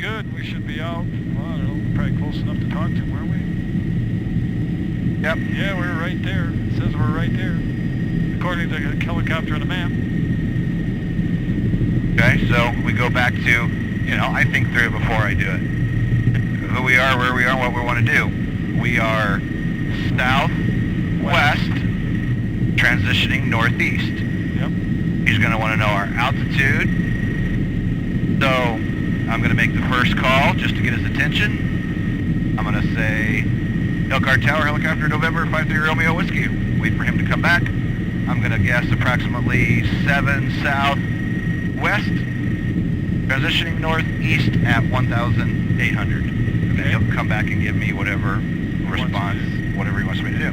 good. We should be out, well, I don't know, probably close enough to talk to him, weren't we? Yep. Yeah, we're right there. It says we're right there, according to the helicopter on the map. Okay, so we go back to, you know, I think through it before I do it. Who we are, where we are, what we want to do. We are southwest, transitioning northeast. Yep. He's going to want to know our altitude. So I'm going to make the first call just to get his attention. I'm going to say, Elkhart Tower, helicopter November 53 Romeo Whiskey. Wait for him to come back. I'm going to guess approximately 7 southwest, transitioning northeast at 1,800. And then he'll come back and give me whatever response, whatever he wants me to do.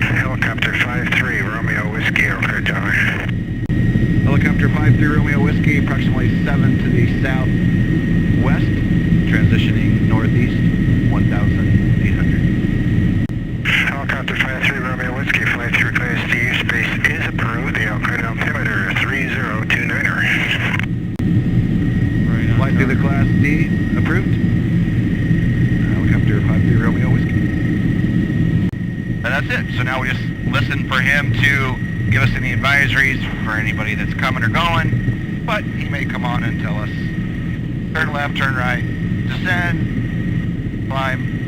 Helicopter 53 Romeo Whiskey, Elkhart Tower. Helicopter 53 Romeo Whiskey, approximately 7 to the southwest, transitioning northeast, 1,800. Helicopter 53 Romeo Whiskey, flight through Class D, space is approved. The Elkhart altimeter 3029er. Right on. Flight through the Class D, approved. Helicopter 53 Romeo Whiskey. And that's it. So now we just listen for him to give us any advisories for anybody that's coming or going. But he may come on and tell us, turn left, turn right, descend, climb,